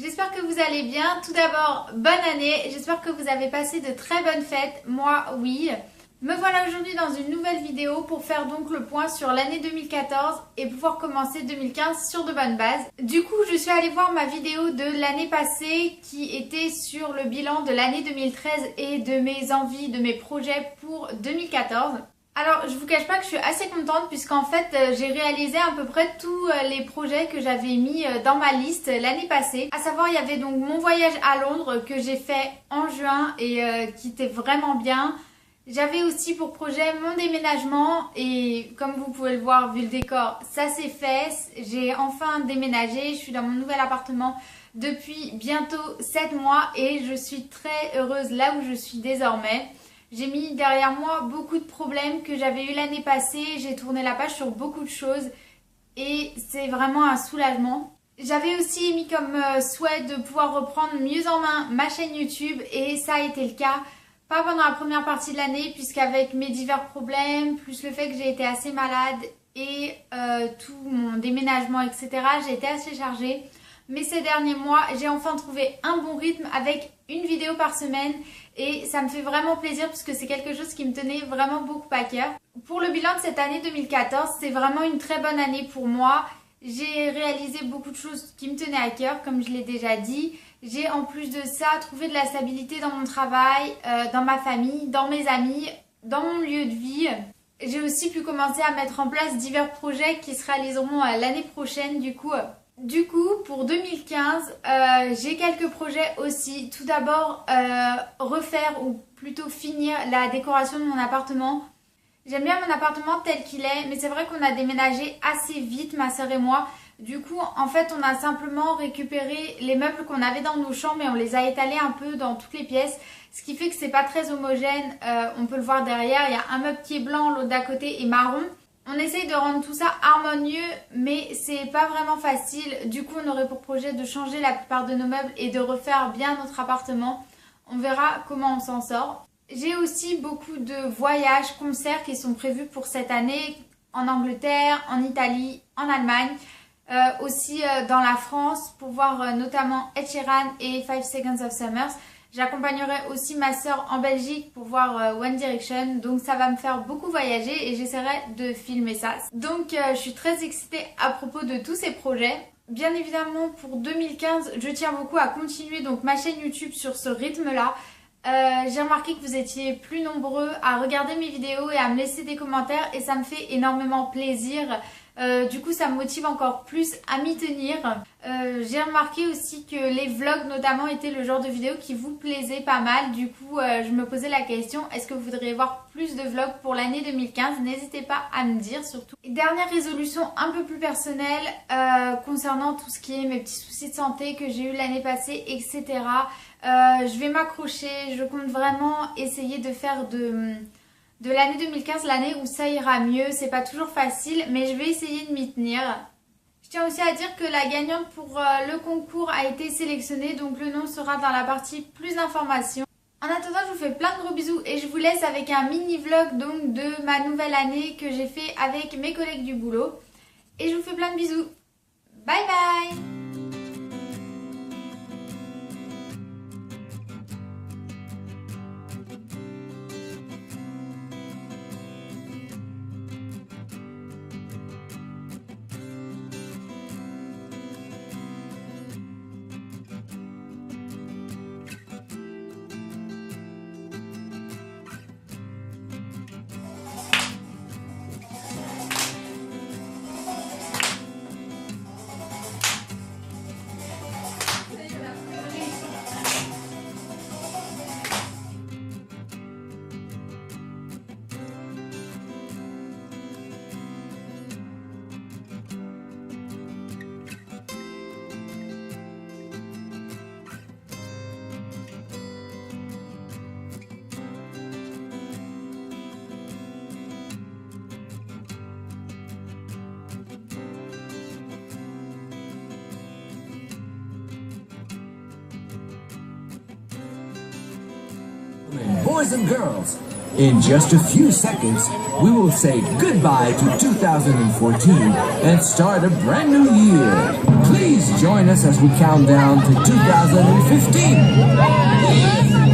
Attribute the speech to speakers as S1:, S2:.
S1: J'espère que vous allez bien. Tout d'abord, bonne année. J'espère que vous avez passé de très bonnes fêtes. Moi, oui. Me voilà aujourd'hui dans une nouvelle vidéo pour faire donc le point sur l'année 2014 et pouvoir commencer 2015 sur de bonnes bases. Du coup, je suis allée voir ma vidéo de l'année passée qui était sur le bilan de l'année 2013 et de mes envies, de mes projets pour 2014. Alors, je vous cache pas que je suis assez contente puisqu'en fait, j'ai réalisé à peu près tous les projets que j'avais mis dans ma liste l'année passée. À savoir, il y avait donc mon voyage à Londres que j'ai fait en juin et qui était vraiment bien. J'avais aussi pour projet mon déménagement et comme vous pouvez le voir vu le décor, ça s'est fait. J'ai enfin déménagé, je suis dans mon nouvel appartement depuis bientôt 7 mois et je suis très heureuse là où je suis désormais. J'ai mis derrière moi beaucoup de problèmes que j'avais eu l'année passée, j'ai tourné la page sur beaucoup de choses et c'est vraiment un soulagement. J'avais aussi mis comme souhait de pouvoir reprendre mieux en main ma chaîne YouTube et ça a été le cas. Pas pendant la première partie de l'année puisqu'avec mes divers problèmes, plus le fait que j'ai été assez malade et tout mon déménagement etc. j'ai été assez chargée. Mais ces derniers mois, j'ai enfin trouvé un bon rythme avec une vidéo par semaine et ça me fait vraiment plaisir puisque c'est quelque chose qui me tenait vraiment beaucoup à cœur. Pour le bilan de cette année 2014, c'est vraiment une très bonne année pour moi. J'ai réalisé beaucoup de choses qui me tenaient à cœur, comme je l'ai déjà dit. J'ai en plus de ça trouvé de la stabilité dans mon travail, dans ma famille, dans mes amis, dans mon lieu de vie. J'ai aussi pu commencer à mettre en place divers projets qui se réaliseront l'année prochaine du coup. Pour 2015, j'ai quelques projets aussi. Tout d'abord, refaire ou plutôt finir la décoration de mon appartement. J'aime bien mon appartement tel qu'il est, mais c'est vrai qu'on a déménagé assez vite, ma soeur et moi. Du coup, en fait, on a simplement récupéré les meubles qu'on avait dans nos chambres et on les a étalés un peu dans toutes les pièces. Ce qui fait que c'est pas très homogène. On peut le voir derrière, il y a un meuble qui est blanc, l'autre d'à côté est marron. On essaye de rendre tout ça harmonieux, mais c'est pas vraiment facile. Du coup, on aurait pour projet de changer la plupart de nos meubles et de refaire bien notre appartement. On verra comment on s'en sort. J'ai aussi beaucoup de voyages, concerts qui sont prévus pour cette année en Angleterre, en Italie, en Allemagne. Aussi dans la France pour voir notamment Ed Sheeran et 5 Seconds of Summer. J'accompagnerai aussi ma soeur en Belgique pour voir One Direction, donc ça va me faire beaucoup voyager et j'essaierai de filmer ça. Donc je suis très excitée à propos de tous ces projets. Bien évidemment pour 2015, je tiens beaucoup à continuer donc ma chaîne YouTube sur ce rythme-là. J'ai remarqué que vous étiez plus nombreux à regarder mes vidéos et à me laisser des commentaires et ça me fait énormément plaisir. Du coup ça me motive encore plus à m'y tenir. J'ai remarqué aussi que les vlogs notamment étaient le genre de vidéo qui vous plaisait pas mal. Du coup je me posais la question, est-ce que vous voudriez voir plus de vlogs pour l'année 2015? N'hésitez pas à me dire surtout. Et dernière résolution un peu plus personnelle concernant tout ce qui est mes petits soucis de santé que j'ai eu l'année passée etc. Je vais m'accrocher, je compte vraiment essayer de faire de l'année 2015 l'année où ça ira mieux. C'est pas toujours facile mais je vais essayer de m'y tenir. Je tiens aussi à dire que la gagnante pour le concours a été sélectionnée, donc le nom sera dans la partie plus d'informations. En attendant, je vous fais plein de gros bisous et je vous laisse avec un mini vlog donc de ma nouvelle année que j'ai fait avec mes collègues du boulot. Et je vous fais plein de bisous. Bye bye!
S2: Boys and girls, in just a few seconds, we will say goodbye to 2014 and start a brand new year. Please join join us as we count down to 2015.